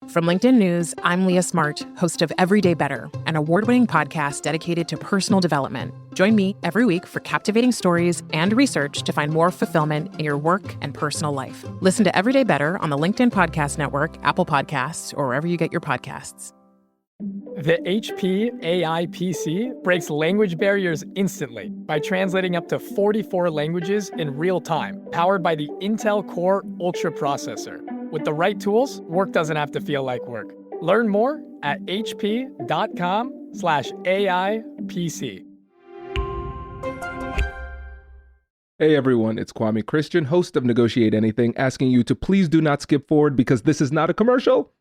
From LinkedIn News, I'm Leah Smart, host of Everyday Better, an award-winning podcast dedicated to personal development. Join me every week for captivating stories and research to find more fulfillment in your work and personal life. Listen to Everyday Better on the LinkedIn Podcast Network, Apple Podcasts, or wherever you get your podcasts. The HP AI PC breaks language barriers instantly by translating up to 44 languages in real time, powered by the Intel Core Ultra processor. With the right tools, work doesn't have to feel like work. Learn more at hp.com/AI-PC. Hey everyone, it's Kwame Christian, host of Negotiate Anything, asking you to please do not skip forward because this is not a commercial.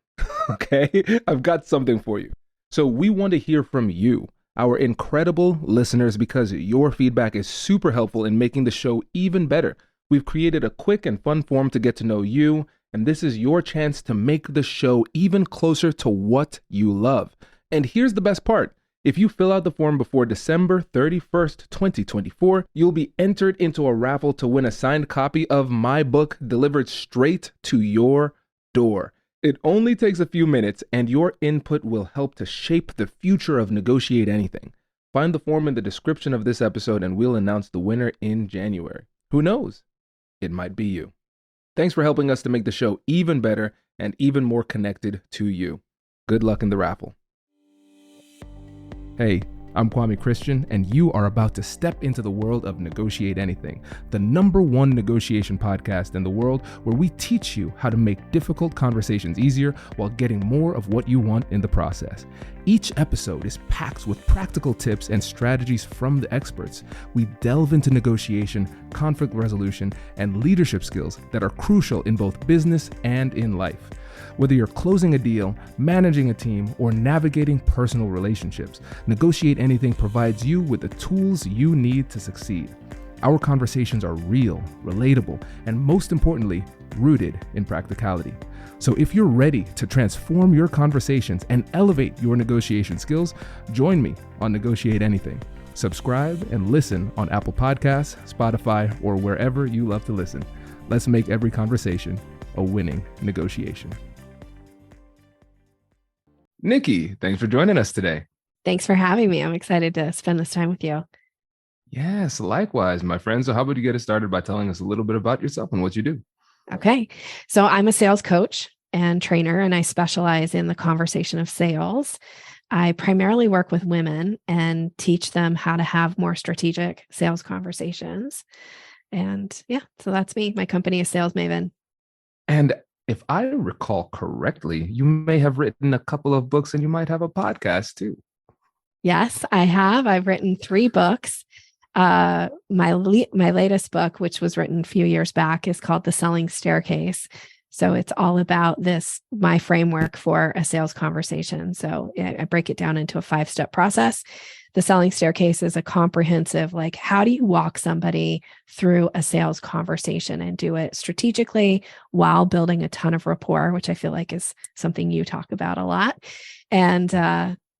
Okay, I've got something for you. So we want to hear from you, our incredible listeners, because your feedback is super helpful in making the show even better. We've created a quick and fun form to get to know you, and this is your chance to make the show even closer to what you love. And here's the best part. If you fill out the form before December 31st, 2024, you'll be entered into a raffle to win a signed copy of my book delivered straight to your door. It only takes a few minutes, and your input will help to shape the future of Negotiate Anything. Find the form in the description of this episode, and we'll announce the winner in January. Who knows? It might be you. Thanks for helping us to make the show even better and even more connected to you. Good luck in the raffle. Hey, I'm Kwame Christian, and you are about to step into the world of Negotiate Anything, the #1 negotiation podcast in the world where we teach you how to make difficult conversations easier while getting more of what you want in the process. Each episode is packed with practical tips and strategies from the experts. We delve into negotiation, conflict resolution, and leadership skills that are crucial in both business and in life. Whether you're closing a deal, managing a team, or navigating personal relationships, Negotiate Anything provides you with the tools you need to succeed. Our conversations are real, relatable, and most importantly, rooted in practicality. So if you're ready to transform your conversations and elevate your negotiation skills, join me on Negotiate Anything. Subscribe and listen on Apple Podcasts, Spotify, or wherever you love to listen. Let's make every conversation a winning negotiation. Nikki, thanks for joining us today. Thanks for having me. I'm excited to spend this time with you. Yes, likewise, my friend. So how about you get us started by telling us a little bit about yourself and what you do? Okay. So I'm a sales coach and trainer, and I specialize in the conversation of sales. I primarily work with women and teach them how to have more strategic sales conversations. And yeah, so that's me. My company is Sales Maven. And if I recall correctly, you may have written a couple of books and you might have a podcast too. Yes, I have. I've written 3 books. My latest book, which was written a few years back, is called The Selling Staircase. So it's all about my framework for a sales conversation. So I break it down into a 5-step process. The Selling Staircase is a comprehensive, how do you walk somebody through a sales conversation and do it strategically while building a ton of rapport, which I feel like is something you talk about a lot. And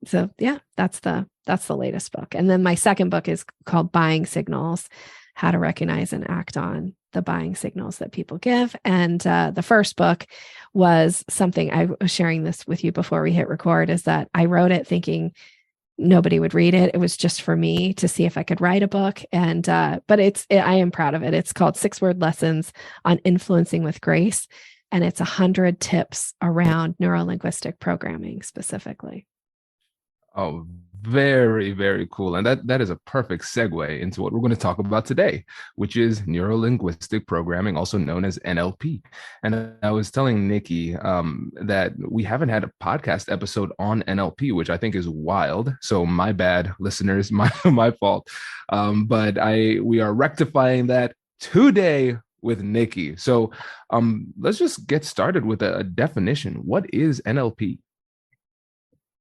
so yeah, that's the latest book. And then my second book is called Buying Signals: How to Recognize and Act on the Buying Signals That People Give. And the first book was something I was sharing this with you before we hit record, is that I wrote it thinking nobody would read it. It was just for me to see if I could write a book. And but I am proud of it. It's called 6-Word Lessons on Influencing with Grace. And it's 100 tips around neuro-linguistic programming specifically. Oh, very, very cool. And that is a perfect segue into what we're going to talk about today, which is neuro-linguistic programming, also known as NLP. And I was telling Nikki that we haven't had a podcast episode on NLP, which I think is wild. So my bad, listeners, my fault. But we are rectifying that today with Nikki. So let's just get started with a definition. What is NLP?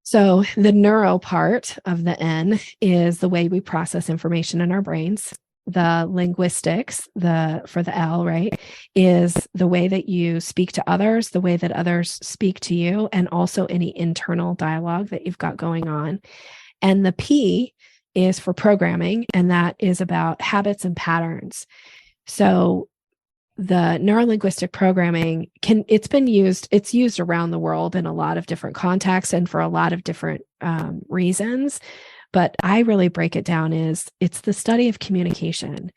So the neuro part of the N is the way we process information in our brains. The linguistics, for the L, right, is the way that you speak to others, the way that others speak to you, and also any internal dialogue that you've got going on. And the P is for programming, and that is about habits and patterns. So the neuro-linguistic programming it's used around the world in a lot of different contexts and for a lot of different reasons. But I really break it down is it's the study of communication.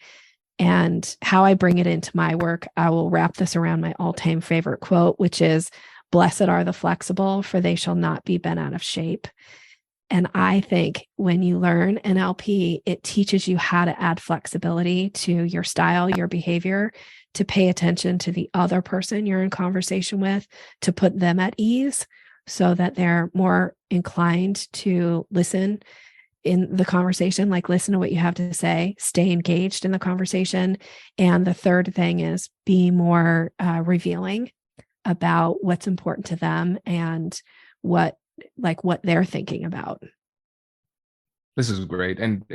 And how I bring it into my work, I will wrap this around my all-time favorite quote, which is, "Blessed are the flexible, for they shall not be bent out of shape." And I think when you learn NLP, it teaches you how to add flexibility to your style, your behavior, to pay attention to the other person you're in conversation with, to put them at ease so that they're more inclined to listen in the conversation, like listen to what you have to say, stay engaged in the conversation. And the third thing is be more revealing about what's important to them and what they're thinking about. This is great. And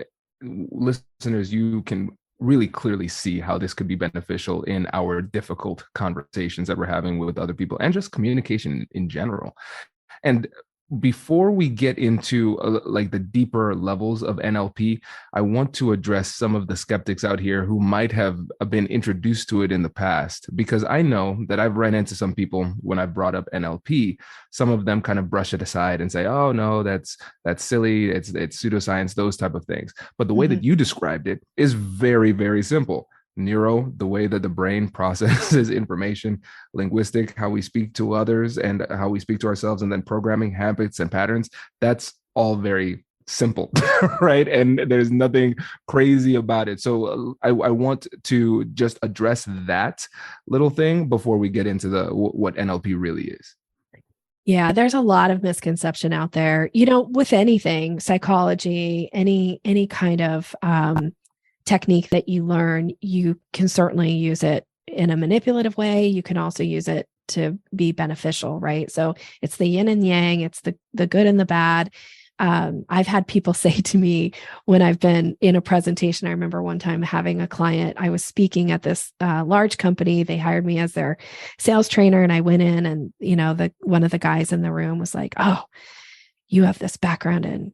listeners, you can really clearly see how this could be beneficial in our difficult conversations that we're having with other people and just communication in general. And before we get into like the deeper levels of NLP, I want to address some of the skeptics out here who might have been introduced to it in the past, because I know that I've run into some people when I've brought up NLP. Some of them kind of brush it aside and say, "Oh no, that's silly. It's pseudoscience," those type of things. But the way that you described it is very, very simple. Neuro, the way that the brain processes information, linguistic, how we speak to others and how we speak to ourselves, and then programming habits and patterns. That's all very simple, right? And there's nothing crazy about it. So I want to just address that little thing before we get into what NLP really is. Yeah, there's a lot of misconception out there, with anything, psychology, any kind of technique that you learn. You can certainly use it in a manipulative way. You can also use it to be beneficial, right? So it's the yin and yang, it's the good and the bad. I've had people say to me when I've been in a presentation, I remember one time having a client, I was speaking at this large company. They hired me as their sales trainer, and I went in and, one of the guys in the room was like, "Oh, you have this background in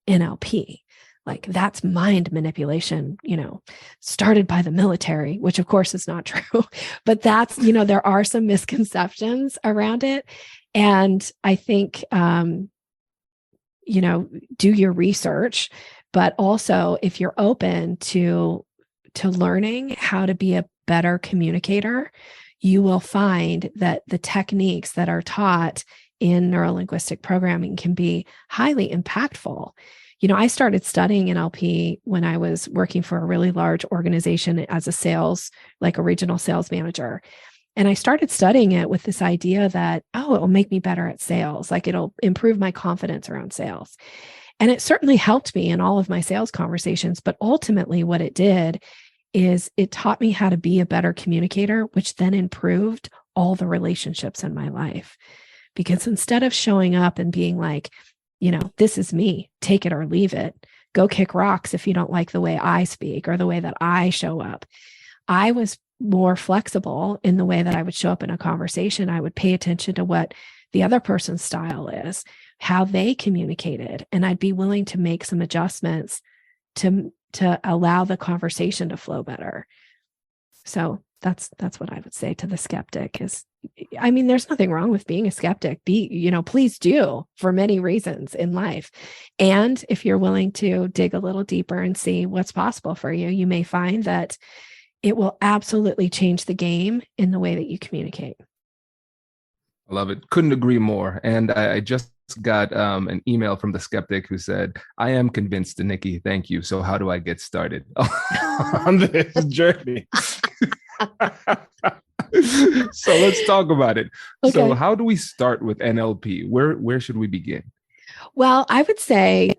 NLP. Like that's mind manipulation, started by the military," which of course is not true, but that's, there are some misconceptions around it. And I think, do your research, but also if you're open to learning how to be a better communicator, you will find that the techniques that are taught in neuro-linguistic programming can be highly impactful. I started studying NLP when I was working for a really large organization as a regional sales manager. And I started studying it with this idea that, it will make me better at sales. Like it'll improve my confidence around sales. And it certainly helped me in all of my sales conversations. But ultimately what it did is it taught me how to be a better communicator, which then improved all the relationships in my life. Because instead of showing up and being like, this is me, take it or leave it, go kick rocks if you don't like the way I speak or the way that I show up, I was more flexible in the way that I would show up in a conversation. I would pay attention to what the other person's style is, how they communicated, and I'd be willing to make some adjustments to allow the conversation to flow better. So that's what I would say to the skeptic is, there's nothing wrong with being a skeptic. Please do, for many reasons in life. And if you're willing to dig a little deeper and see what's possible for you, you may find that it will absolutely change the game in the way that you communicate. I love it. Couldn't agree more. And I just got an email from the skeptic who said, "I am convinced, Nikki. Thank you. So how do I get started on this journey?" So let's talk about it. Okay. So how do we start with NLP? Where should we begin? Well, I would say,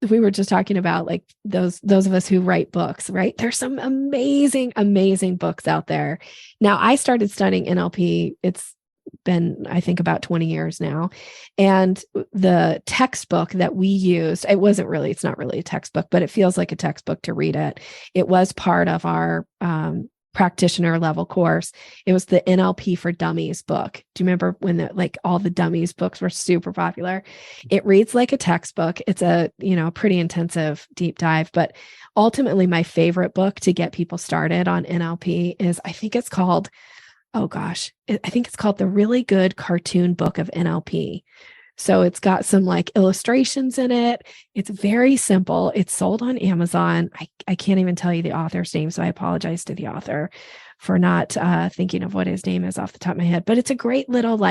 we were just talking about like those of us who write books, right? There's some amazing, amazing books out there. Now, I started studying NLP. It's been, I think, about 20 years now. And the textbook that we used, it's not really a textbook, but it feels like a textbook to read it. It was part of our practitioner level course. It was the NLP for Dummies book. Do you remember when all the dummies books were super popular? It reads like a textbook. It's a, pretty intensive deep dive, but ultimately my favorite book to get people started on NLP is, I think it's called The Really Good Cartoon Book of NLP. So it's got some illustrations in it. It's very simple. It's sold on Amazon. I can't even tell you the author's name, so I apologize to the author for not thinking of what his name is off the top of my head. But it's a great little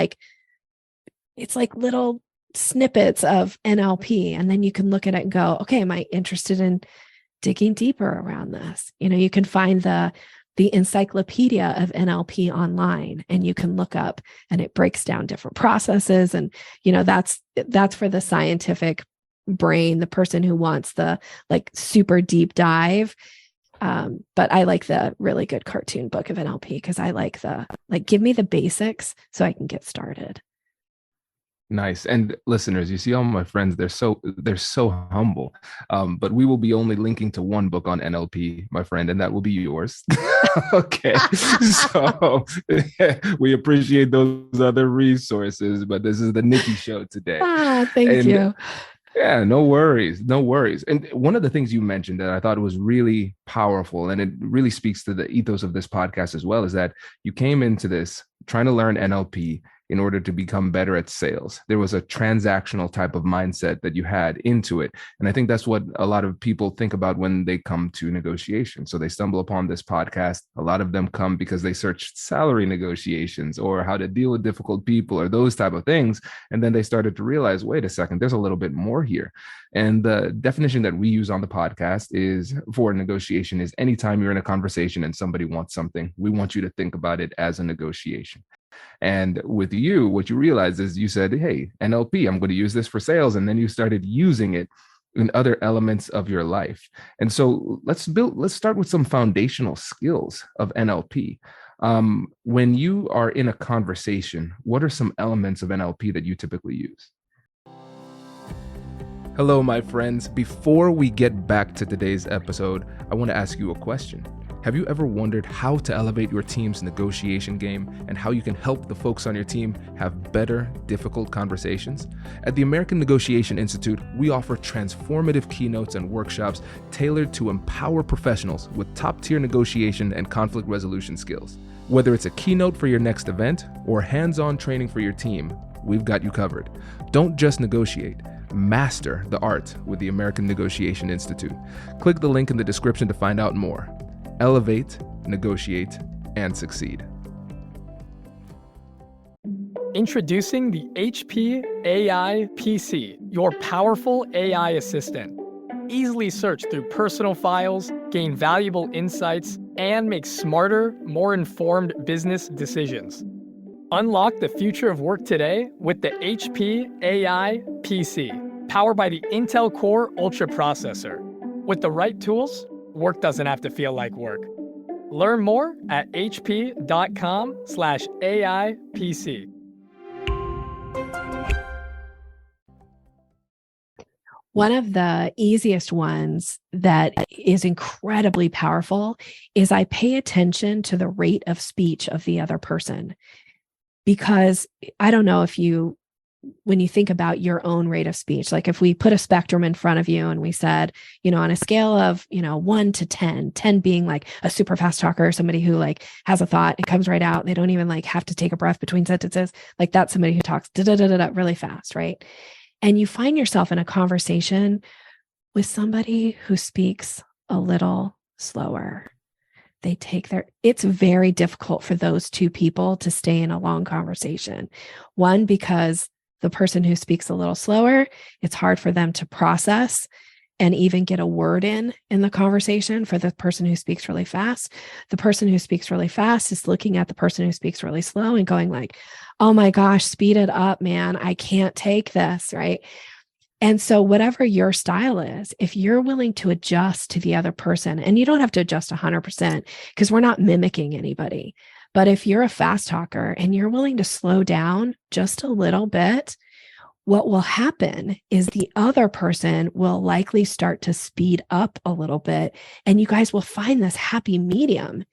it's like little snippets of NLP, and then you can look at it and go, okay, am I interested in digging deeper around this? You can find the encyclopedia of NLP online, and you can look up, and it breaks down different processes. And, that's for the scientific brain, the person who wants the super deep dive. But I like the Really Good Cartoon Book of NLP because I like give me the basics so I can get started. Nice. And listeners, you see all my friends, they're so humble. But we will be only linking to one book on NLP, my friend, and that will be yours. Okay. So we appreciate those other resources, but this is the Nikki show today. Thank you. Yeah, no worries. No worries. And one of the things you mentioned that I thought was really powerful, and it really speaks to the ethos of this podcast as well, is that you came into this trying to learn NLP in order to become better at sales. There was a transactional type of mindset that you had into it. And I think that's what a lot of people think about when they come to negotiation. So they stumble upon this podcast. A lot of them come because they searched salary negotiations or how to deal with difficult people or those type of things. And then they started to realize, wait a second, there's a little bit more here. And the definition that we use on the podcast is for negotiation is anytime you're in a conversation and somebody wants something, we want you to think about it as a negotiation. And with you, what you realized is you said, hey, NLP, I'm going to use this for sales. And then you started using it in other elements of your life. And so let's start with some foundational skills of NLP. When you are in a conversation, what are some elements of NLP that you typically use? Hello, my friends. Before we get back to today's episode, I want to ask you a question. Have you ever wondered how to elevate your team's negotiation game and how you can help the folks on your team have better, difficult conversations? At the American Negotiation Institute, we offer transformative keynotes and workshops tailored to empower professionals with top-tier negotiation and conflict resolution skills. Whether it's a keynote for your next event or hands-on training for your team, we've got you covered. Don't just negotiate. Master the art with the American Negotiation Institute. Click the link in the description to find out more. Elevate, negotiate, and succeed. Introducing the HP AI PC, your powerful AI assistant. Easily search through personal files, gain valuable insights, and make smarter, more informed business decisions. Unlock the future of work today with the HP AI PC, powered by the Intel Core Ultra processor. With the right tools, work doesn't have to feel like work. Learn more at hp.com/AIPC. One of the easiest ones that is incredibly powerful is I pay attention to the rate of speech of the other person. Because I don't know when you think about your own rate of speech, like if we put a spectrum in front of you and we said, on a scale of, 1 to 10, 10 being like a super fast talker, somebody who has a thought, it comes right out. They don't even have to take a breath between sentences. That's somebody who talks really fast, right? And you find yourself in a conversation with somebody who speaks a little slower. It's very difficult for those two people to stay in a long conversation. One, because the person who speaks a little slower, it's hard for them to process and even get a word in the conversation. For the person who speaks really fast, the person who speaks really fast is looking at the person who speaks really slow and going oh my gosh, speed it up, man. I can't take this, right? And so whatever your style is, if you're willing to adjust to the other person, and you don't have to adjust 100% because we're not mimicking anybody, but if you're a fast talker and you're willing to slow down just a little bit, what will happen is the other person will likely start to speed up a little bit, and you guys will find this happy medium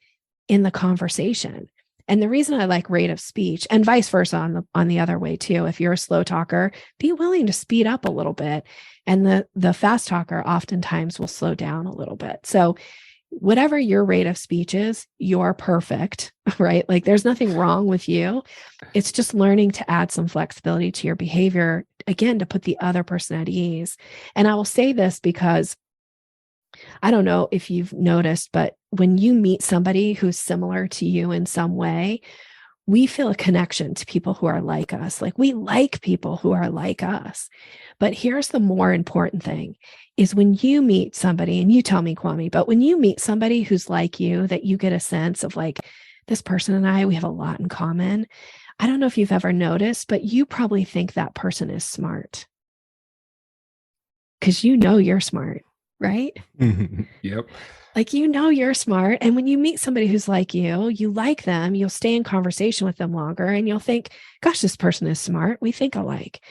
in the conversation. And the reason I like rate of speech, and vice versa on the other way too, if you're a slow talker, be willing to speed up a little bit. And the fast talker oftentimes will slow down a little bit. So whatever your rate of speech is, you're perfect, right? Like there's nothing wrong with you. It's just learning to add some flexibility to your behavior, again, to put the other person at ease. And I will say this because I don't know if you've noticed, but when you meet somebody who's similar to you in some way, we feel a connection to people who are like us. Like we like people who are like us. But here's the more important thing is when you meet somebody, and you tell me, Kwame, but when you meet somebody who's like you, that you get a sense of like, this person and I, we have a lot in common. I don't know if you've ever noticed, but you probably think that person is smart because you know you're smart, right? Yep. Like, you know, you're smart. And when you meet somebody who's like you like them, you'll stay in conversation with them longer and you'll think, gosh, this person is smart. We think alike.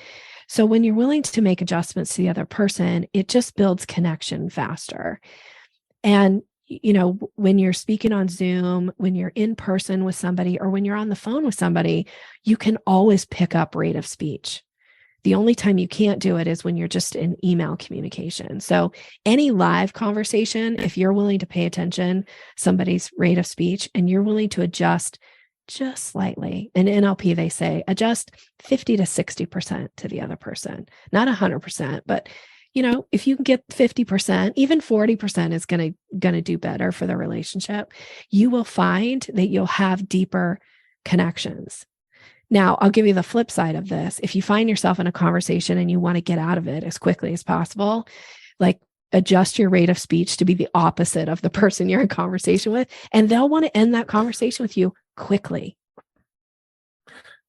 So when you're willing to make adjustments to the other person, it just builds connection faster. And, you know, when you're speaking on Zoom, when you're in person with somebody, or when you're on the phone with somebody, you can always pick up rate of speech. The only time you can't do it is when you're just in email communication. So any live conversation, if you're willing to pay attention, somebody's rate of speech, and you're willing to adjust just slightly. In NLP, they say adjust 50 to 60% to the other person, not 100%, but you know, if you can get 50%, even 40% is going to do better for the relationship. You will find that you'll have deeper connections. Now, I'll give you the flip side of this. If you find yourself in a conversation and you want to get out of it as quickly as possible, like adjust your rate of speech to be the opposite of the person you're in conversation with, and they'll want to end that conversation with you quickly.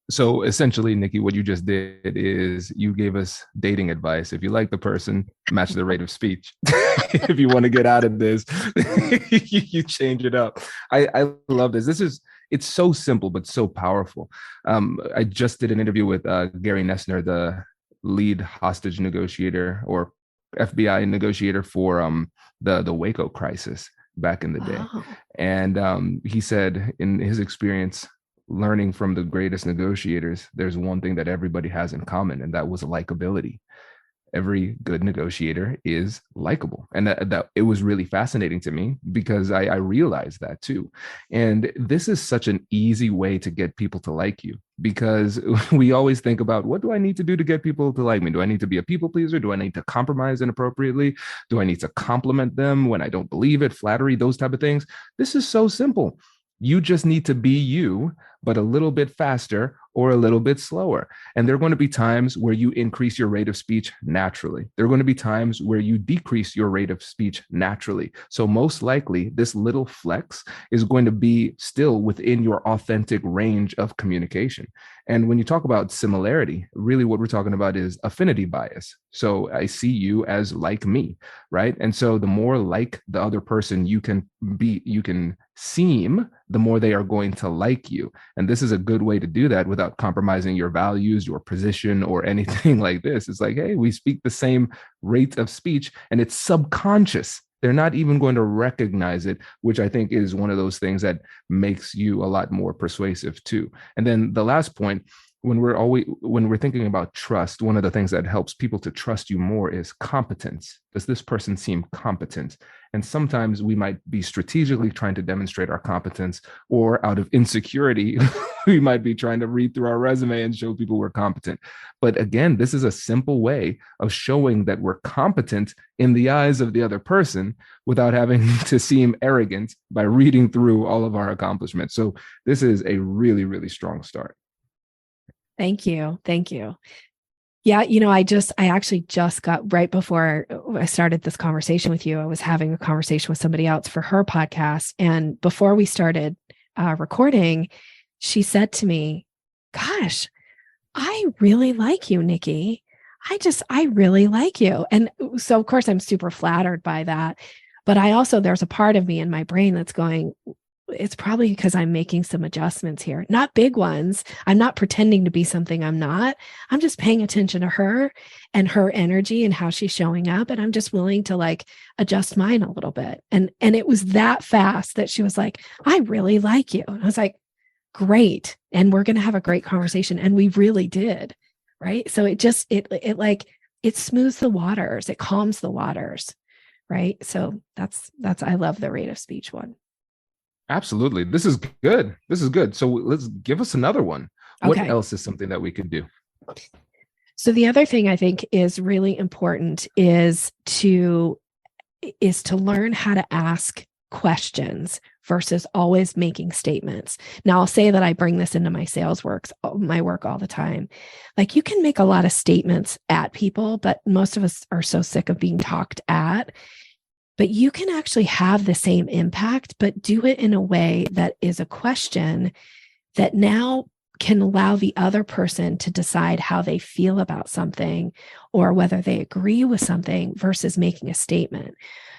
So essentially, Nikki, what you just did is you gave us dating advice. If you like the person, match the rate of speech. If you want to get out of this, you change it up. I love this. It's so simple, but so powerful. I just did an interview with Gary Nessner, the lead hostage negotiator or FBI negotiator for the Waco crisis back in the day. Oh. And he said in his experience, learning from the greatest negotiators, there's one thing that everybody has in common, and that was likability. Every good negotiator is likable. And that it was really fascinating to me because I realized that too. And this is such an easy way to get people to like you, because we always think about, what do I need to do to get people to like me? Do I need to be a people pleaser? Do I need to compromise inappropriately? Do I need to compliment them when I don't believe it? Flattery, those type of things. This is so simple. You just need to be you, but a little bit faster or a little bit slower. And there are going to be times where you increase your rate of speech naturally. There are going to be times where you decrease your rate of speech naturally. So most likely, this little flex is going to be still within your authentic range of communication. And when you talk about similarity, really what we're talking about is affinity bias. So I see you as like me, right? And so the more like the other person you can be, you can seem, the more they are going to like you. And this is a good way to do that without compromising your values, your position, or anything like this. It's like, hey, we speak the same rate of speech and it's subconscious. They're not even going to recognize it, which I think is one of those things that makes you a lot more persuasive too. And then the last point, when we're thinking about trust, one of the things that helps people to trust you more is competence. Does this person seem competent? And sometimes we might be strategically trying to demonstrate our competence, or out of insecurity, we might be trying to read through our resume and show people we're competent. But again, this is a simple way of showing that we're competent in the eyes of the other person without having to seem arrogant by reading through all of our accomplishments. So this is a really, really strong start. Thank you. Thank you. Yeah. You know, I actually just got, right before I started this conversation with you, I was having a conversation with somebody else for her podcast. And before we started recording, she said to me, gosh, I really like you, Nikki. I really like you. And so of course I'm super flattered by that. But there's a part of me in my brain that's going, it's probably because I'm making some adjustments here, not big ones. I'm not pretending to be something I'm not. I'm just paying attention to her and her energy and how she's showing up. And I'm just willing to like adjust mine a little bit. And it was that fast that she was like, I really like you. And I was like, great. And we're going to have a great conversation. And we really did. Right. So it smooths the waters. It calms the waters. Right. So that's, I love the rate of speech one. Absolutely. This is good. This is good. So let's give us another one. What Okay. else is something that we could do? So the other thing I think is really important is to learn how to ask questions versus always making statements. Now I'll say that I bring this into my my work all the time. Like you can make a lot of statements at people, but most of us are so sick of being talked at. But you can actually have the same impact, but do it in a way that is a question that now can allow the other person to decide how they feel about something or whether they agree with something versus making a statement.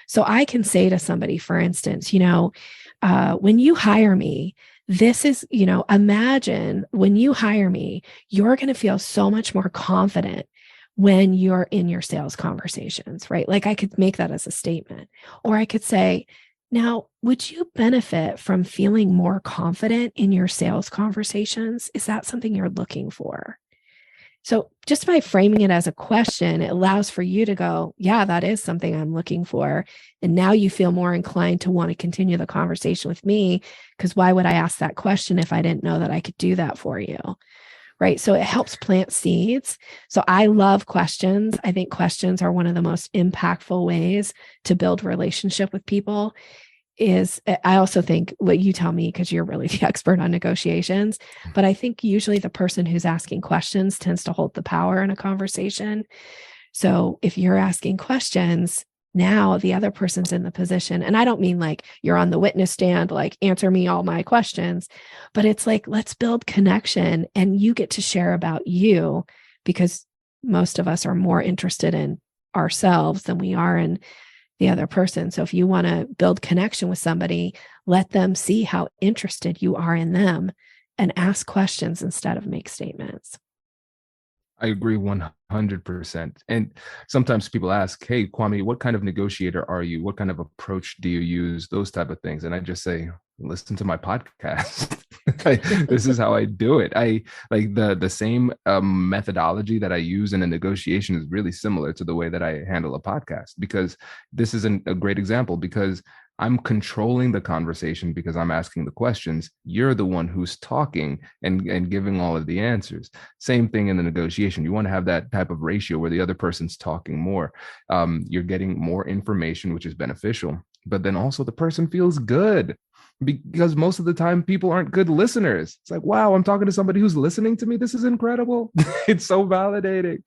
So I can say to somebody, for instance, when you hire me, this is, imagine when you hire me, you're going to feel so much more confident when you're in your sales conversations, right? Like I could make that as a statement, or I could say, now, would you benefit from feeling more confident in your sales conversations? Is that something you're looking for? So just by framing it as a question, it allows for you to go, yeah, that is something I'm looking for. And now you feel more inclined to want to continue the conversation with me, because why would I ask that question if I didn't know that I could do that for you? Right. So it helps plant seeds. So I love questions. I think questions are one of the most impactful ways to build relationship with people. I also think what you tell me, because you're really the expert on negotiations, but I think usually the person who's asking questions tends to hold the power in a conversation. So if you're asking questions, now the other person's in the position. And I don't mean like you're on the witness stand, like answer me all my questions, but it's like, let's build connection and you get to share about you, because most of us are more interested in ourselves than we are in the other person. So if you want to build connection with somebody, let them see how interested you are in them and ask questions instead of make statements. I agree 100%. And sometimes people ask, hey, Kwame, what kind of negotiator are you? What kind of approach do you use? Those type of things. And I just say, listen to my podcast. This is how I do it. I like the same methodology that I use in a negotiation is really similar to the way that I handle a podcast, because this is a great example, because I'm controlling the conversation because I'm asking the questions. You're the one who's talking and giving all of the answers. Same thing in the negotiation. You want to have that type of ratio where the other person's talking more. You're getting more information, which is beneficial, but then also the person feels good, because most of the time people aren't good listeners. It's like, wow, I'm talking to somebody who's listening to me. This is incredible. It's so validating.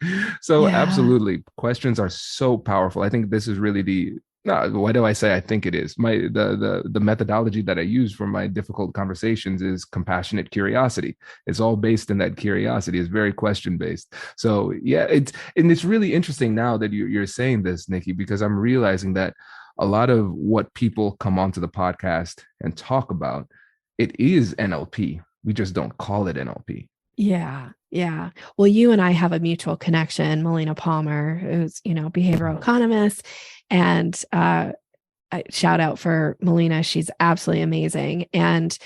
So Absolutely, questions are so powerful. I think this is really why do I say I think it is? The methodology that I use for my difficult conversations is compassionate curiosity. It's all based in that curiosity. It's very question based. So yeah, it's really interesting now that you're saying this, Nikki, because I'm realizing that a lot of what people come onto the podcast and talk about, it is NLP. We just don't call it NLP. Yeah. Yeah. Well, you and I have a mutual connection, Melina Palmer, who's, behavioral economist. And shout out for Melina. She's absolutely amazing. And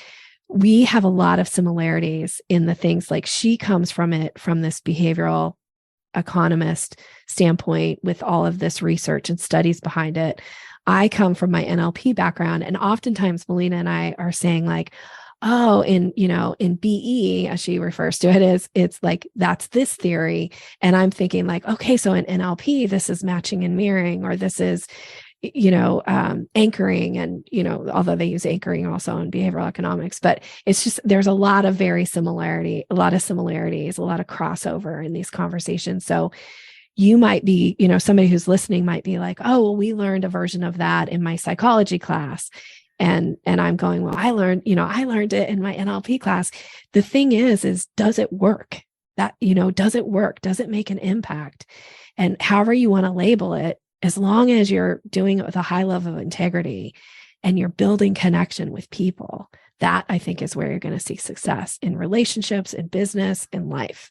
we have a lot of similarities in the things, like she comes from this behavioral economist standpoint with all of this research and studies behind it. I come from my NLP background. And oftentimes Melina and I are saying like, oh, in BE, as she refers to it, it's like, that's this theory. And I'm thinking like, okay, so in NLP, this is matching and mirroring, or this is, anchoring. And, although they use anchoring also in behavioral economics, but it's just, there's a lot of similarities, a lot of crossover in these conversations. So you might be, somebody who's listening might be like, oh, well, we learned a version of that in my psychology class. And I'm going, well, I learned it in my NLP class. The thing is does it work? Does it work? Does it make an impact? And however you want to label it, as long as you're doing it with a high level of integrity and you're building connection with people, that I think is where you're going to see success in relationships, in business, in life.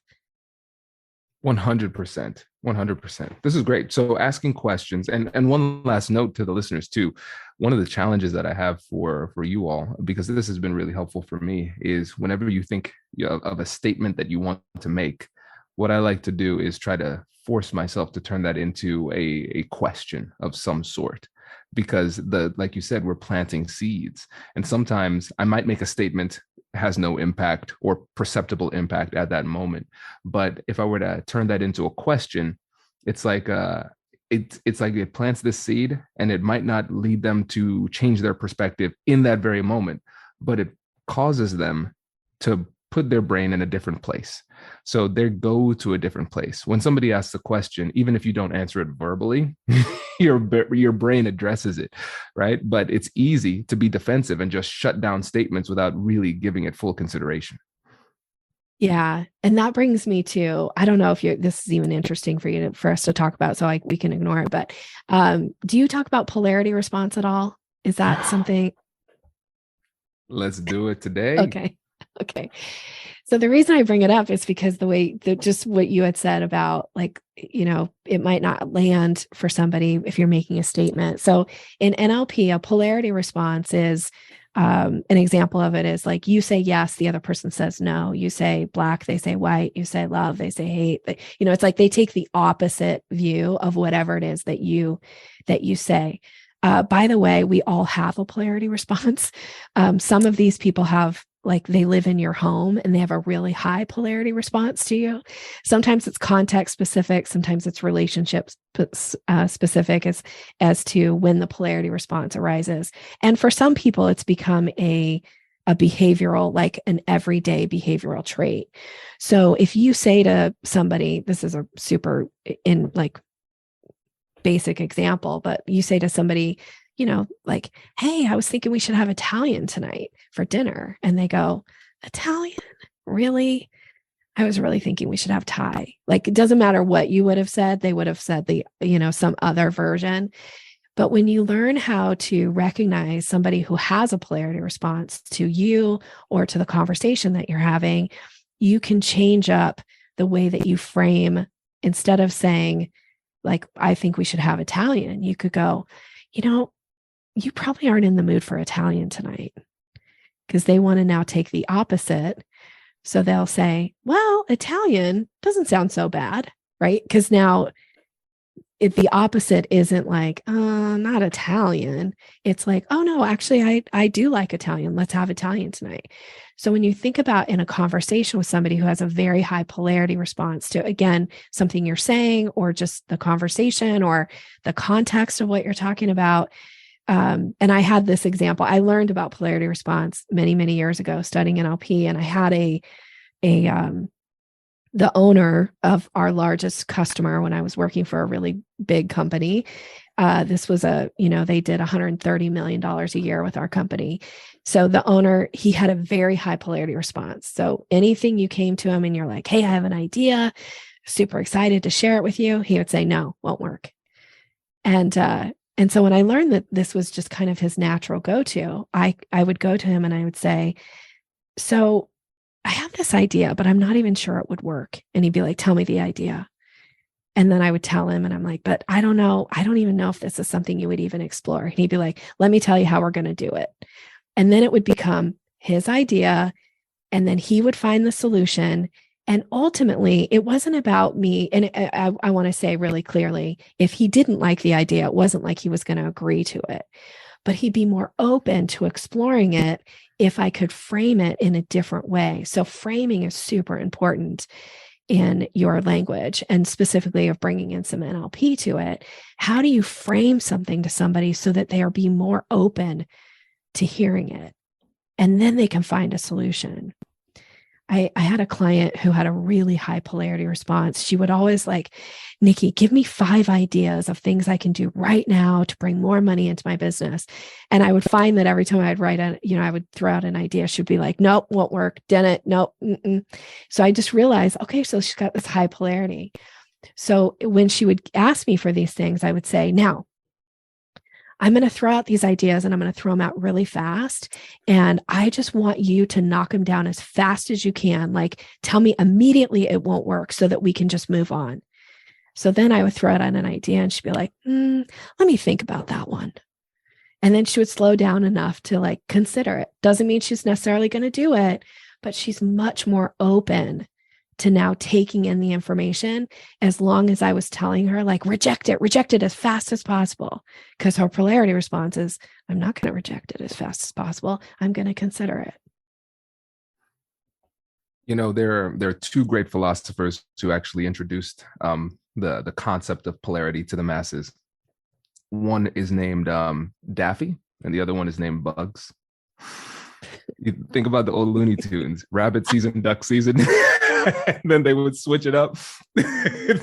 100%. 100%. This is great. So asking questions, and one last note to the listeners too. One of the challenges that I have for you all, because this has been really helpful for me, is whenever you think of a statement that you want to make, what I like to do is try to force myself to turn that into a question of some sort. Because like you said, we're planting seeds. And sometimes I might make a statement has no impact or perceptible impact at that moment. But if I were to turn that into a question, it's like it's like it plants this seed, and it might not lead them to change their perspective in that very moment, but it causes them to put their brain in a different place. So they go to a different place. When somebody asks a question, even if you don't answer it verbally, your brain addresses it, right? But it's easy to be defensive and just shut down statements without really giving it full consideration. Yeah. And that brings me to, I don't know if this is even interesting for us to talk about, so we can ignore it, but do you talk about polarity response at all? Is that something? Let's do it today. Okay. So the reason I bring it up is because just what you had said about, like, it might not land for somebody if you're making a statement. So in NLP, a polarity response is, an example of it is like, you say yes, the other person says no. You say black, they say white. You say love, they say hate. It's like they take the opposite view of whatever it is that you say. By the way, we all have a polarity response. Some of these people have, like, they live in your home and they have a really high polarity response to you. Sometimes it's context specific. Sometimes it's relationship specific as to when the polarity response arises. And for some people, it's become a behavioral, like an everyday behavioral trait. So if you say to somebody, this is a super basic example, but you say to somebody, like, hey, I was thinking we should have Italian tonight for dinner. And they go, Italian? Really? I was really thinking we should have Thai. Like, it doesn't matter what you would have said. They would have said some other version. But when you learn how to recognize somebody who has a polarity response to you or to the conversation that you're having, you can change up the way that you frame. Instead of saying, like, I think we should have Italian, you could go, you probably aren't in the mood for Italian tonight, because they want to now take the opposite. So they'll say, well, Italian doesn't sound so bad, right? Because now if the opposite isn't like, not Italian, it's like, oh no, actually, I do like Italian. Let's have Italian tonight. So when you think about in a conversation with somebody who has a very high polarity response to, again, something you're saying, or just the conversation or the context of what you're talking about. And I had this example. I learned about polarity response many, many years ago studying NLP, and I had the owner of our largest customer when I was working for a really big company. This was they did $130 million a year with our company. So the owner, he had a very high polarity response. So anything you came to him and you're like, hey, I have an idea, super excited to share it with you, he would say, no, won't work. And so when I learned that this was just kind of his natural go-to, I would go to him and I would say, so I have this idea, but I'm not even sure it would work. And he'd be like, tell me the idea. And then I would tell him, and I'm like, but I don't know. I don't even know if this is something you would even explore. And he'd be like, let me tell you how we're going to do it. And then it would become his idea. And then he would find the solution. And ultimately, it wasn't about me. And I want to say really clearly, if he didn't like the idea, it wasn't like he was going to agree to it, but he'd be more open to exploring it if I could frame it in a different way. So framing is super important in your language, and specifically of bringing in some NLP to it. How do you frame something to somebody so that they are being more open to hearing it? And then they can find a solution. I had a client who had a really high polarity response. She would always like, Nikki, give me 5 ideas of things I can do right now to bring more money into my business. And I would find that every time I'd I would throw out an idea, she'd be like, nope, won't work. Didn't, nope. Mm-mm. So I just realized, okay, so she's got this high polarity. So when she would ask me for these things, I would say, now, I'm going to throw out these ideas and I'm going to throw them out really fast. And I just want you to knock them down as fast as you can. Like, tell me immediately it won't work so that we can just move on. So then I would throw out an idea and she'd be like, let me think about that one. And then she would slow down enough to like consider it. Doesn't mean she's necessarily going to do it, but she's much more open to now taking in the information, as long as I was telling her, like, reject it as fast as possible. Because her polarity response is, I'm not going to reject it as fast as possible. I'm going to consider it. You know, there are two great philosophers who actually introduced the concept of polarity to the masses. One is named Daffy, and the other one is named Bugs. You think about the old Looney Tunes, rabbit season, duck season, and then they would switch it up.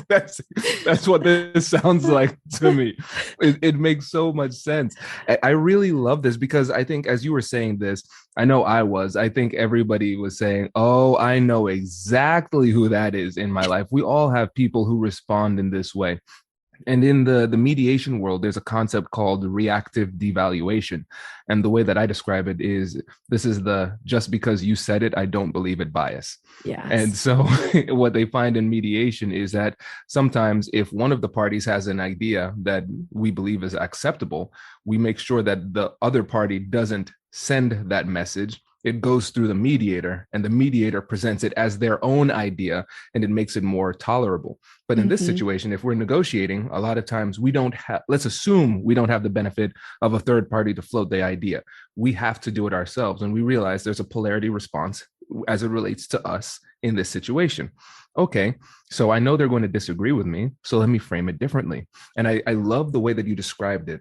That's what this sounds like to me. It makes so much sense. I really love this because I think, as you were saying this, I think everybody was saying, oh, I know exactly who that is in my life. We all have people who respond in this way. And in the mediation world, there's a concept called reactive devaluation. And the way that I describe it is, this is the just because you said it, I don't believe it bias. Yes. And so what they find in mediation is that sometimes if one of the parties has an idea that we believe is acceptable, we make sure that the other party doesn't send that message. It goes through the mediator, and the mediator presents it as their own idea, and it makes it more tolerable. But in this situation, if we're negotiating, a lot of times let's assume we don't have the benefit of a third party to float the idea. We have to do it ourselves. And we realize there's a polarity response as it relates to us in this situation. Okay, so I know they're going to disagree with me, so let me frame it differently. And I love the way that you described it.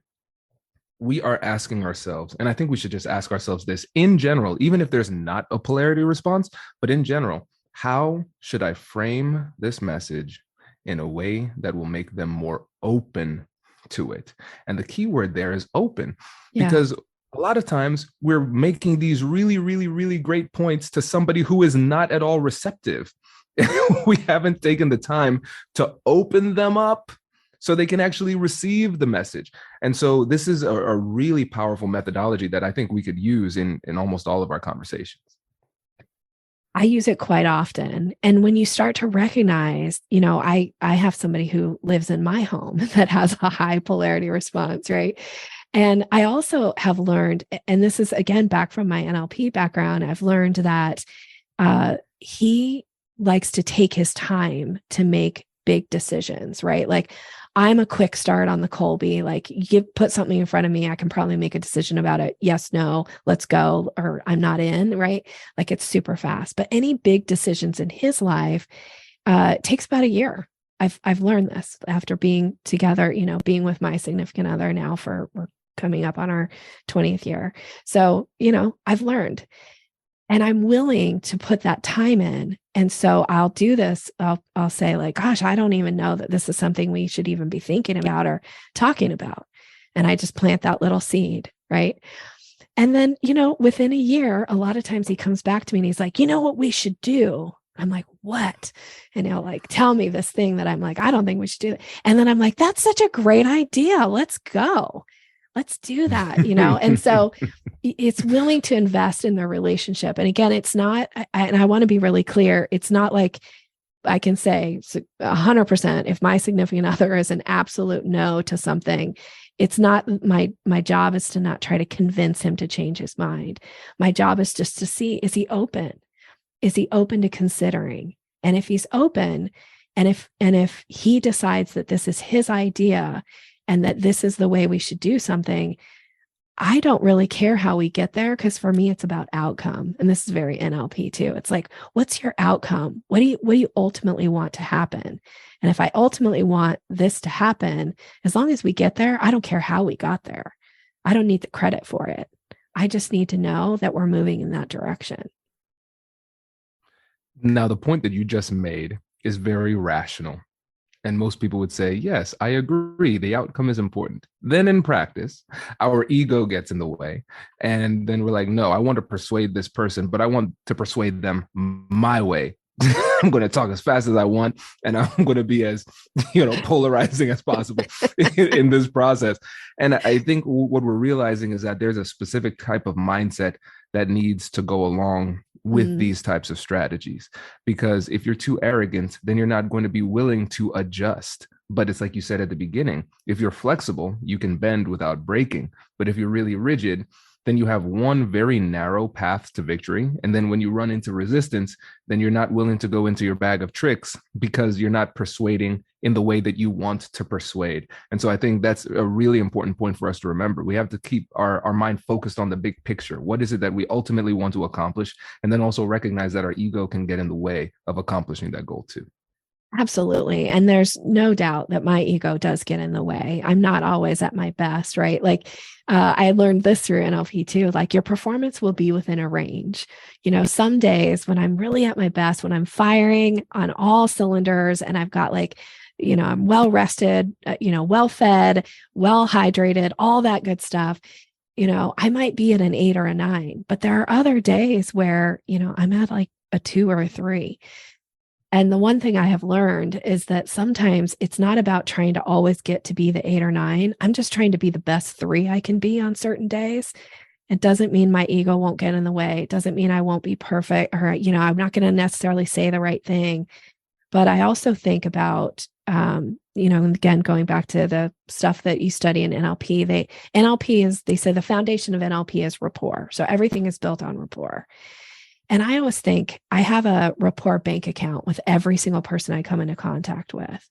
We are asking ourselves, and I think we should just ask ourselves this in general, even if there's not a polarity response, but in general, how should I frame this message in a way that will make them more open to it? And the key word there is open, because a lot of times we're making these really, really, really great points to somebody who is not at all receptive. We haven't taken the time to open them up so they can actually receive the message. And so this is a really powerful methodology that I think we could use in almost all of our conversations. I use it quite often. And when you start to recognize, I have somebody who lives in my home that has a high polarity response, right? And I also have learned, and this is again back from my NLP background, I've learned that he likes to take his time to make big decisions, right? Like, I'm a quick start on the Colby. Like, put something in front of me, I can probably make a decision about it. Yes, no, let's go, or I'm not in, right? Like, it's super fast. But any big decisions in his life takes about a year. I've learned this after being together, being with my significant other now we're coming up on our 20th year. So, I've learned. And I'm willing to put that time in. And so I'll do this. I'll say like, gosh, I don't even know that this is something we should even be thinking about or talking about. And I just plant that little seed, right? And then, within a year, a lot of times he comes back to me and he's like, you know what we should do? I'm like, what? And he'll like, tell me this thing that I'm like, I don't think we should do that. And then I'm like, that's such a great idea. Let's go. Let's do that, And so it's willing to invest in their relationship. And again, it's not, and I want to be really clear, it's not like I can say 100%, if my significant other is an absolute no to something, it's not my job is to not try to convince him to change his mind. My job is just to see, is he open? Is he open to considering? And if he's open, and if he decides that this is his idea, and that this is the way we should do something, I don't really care how we get there, because for me, it's about outcome. And this is very NLP too. It's like, what's your outcome? What do you ultimately want to happen? And if I ultimately want this to happen, as long as we get there, I don't care how we got there. I don't need the credit for it. I just need to know that we're moving in that direction. Now, the point that you just made is very rational. And most people would say, yes, I agree. The outcome is important. Then in practice, our ego gets in the way. And then we're like, no, I want to persuade this person, but I want to persuade them my way. I'm going to talk as fast as I want, and I'm going to be as, polarizing as possible in this process. And I think what we're realizing is that there's a specific type of mindset that needs to go along with these types of strategies, because if you're too arrogant, then you're not going to be willing to adjust. But it's like you said at the beginning, if you're flexible, you can bend without breaking. But if you're really rigid, then you have one very narrow path to victory. And then when you run into resistance, then you're not willing to go into your bag of tricks because you're not persuading in the way that you want to persuade. And so I think that's a really important point for us to remember. We have to keep our mind focused on the big picture. What is it that we ultimately want to accomplish? And then also recognize that our ego can get in the way of accomplishing that goal too. Absolutely. And there's no doubt that my ego does get in the way. I'm not always at my best, right? Like I learned this through NLP too, like your performance will be within a range. Some days when I'm really at my best, when I'm firing on all cylinders and I've got I'm well rested, well fed, well hydrated, all that good stuff. I might be at an 8 or a 9, but there are other days where, I'm at like a 2 or a 3. And the one thing I have learned is that sometimes it's not about trying to always get to be the 8 or 9. I'm just trying to be the best 3 I can be on certain days. It doesn't mean my ego won't get in the way. It doesn't mean I won't be perfect or, I'm not going to necessarily say the right thing. But I also think about, and again, going back to the stuff that you study in NLP, they say the foundation of NLP is rapport. So everything is built on rapport. And I always think I have a rapport bank account with every single person I come into contact with.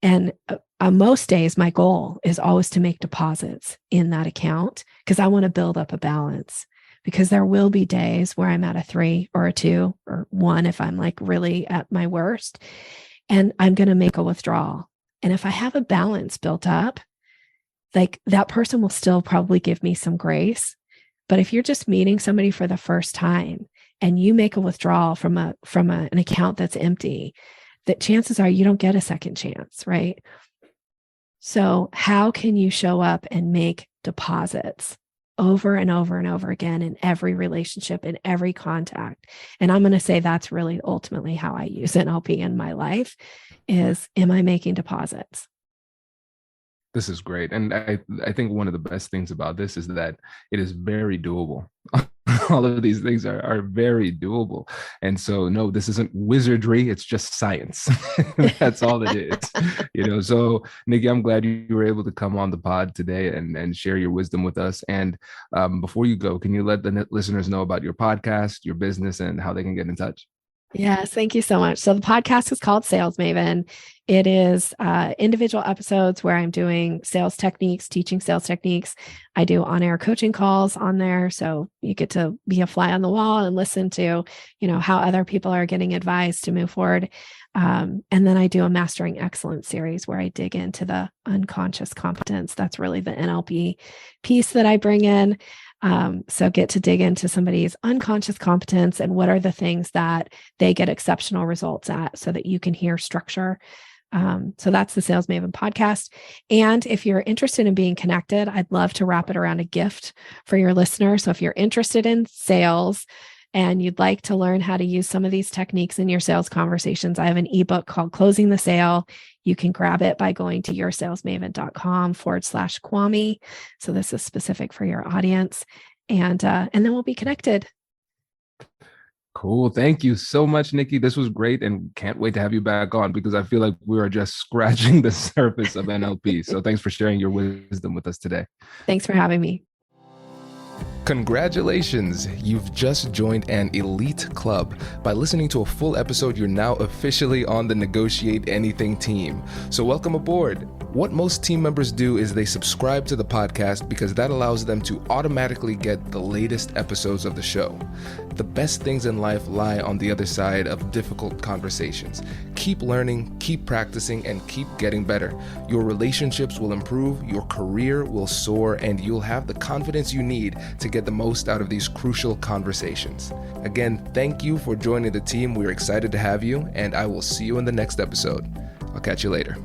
And on most days, my goal is always to make deposits in that account because I want to build up a balance. Because there will be days where I'm at a 3 or a 2 or 1 if I'm like really at my worst. And I'm going to make a withdrawal. And if I have a balance built up, like that person will still probably give me some grace. But if you're just meeting somebody for the first time and you make a withdrawal from an account that's empty, that chances are you don't get a second chance, right? So how can you show up and make deposits over and over and over again in every relationship, in every contact? And I'm going to say that's really ultimately how I use NLP in my life is, am I making deposits? This is great. And I think one of the best things about this is that it is very doable. All of these things are very doable. And so, no, this isn't wizardry. It's just science. That's all it is. So Nikki, I'm glad you were able to come on the pod today and share your wisdom with us. And before you go, can you let the listeners know about your podcast, your business, and how they can get in touch? Yes, thank you so much. So the podcast is called Sales Maven. It is individual episodes where I'm doing sales techniques, teaching sales techniques. I do on-air coaching calls on there. So you get to be a fly on the wall and listen to, how other people are getting advice to move forward. And then I do a Mastering Excellence series where I dig into the unconscious competence. That's really the NLP piece that I bring in. So get to dig into somebody's unconscious competence and what are the things that they get exceptional results at so that you can hear structure. So that's the Sales Maven podcast. And if you're interested in being connected, I'd love to wrap it around a gift for your listener. So if you're interested in sales and you'd like to learn how to use some of these techniques in your sales conversations, I have an ebook called Closing the Sale. You can grab it by going to yoursalesmaven.com/Kwame. So this is specific for your audience. And then we'll be connected. Cool. Thank you so much, Nikki. This was great and can't wait to have you back on because I feel like we are just scratching the surface of NLP. So thanks for sharing your wisdom with us today. Thanks for having me. Congratulations! You've just joined an elite club. By listening to a full episode, you're now officially on the Negotiate Anything team. So welcome aboard. What most team members do is they subscribe to the podcast because that allows them to automatically get the latest episodes of the show. The best things in life lie on the other side of difficult conversations. Keep learning, keep practicing, and keep getting better. Your relationships will improve, your career will soar, and you'll have the confidence you need to get the most out of these crucial conversations. Again, thank you for joining the team. We're excited to have you, and I will see you in the next episode. I'll catch you later.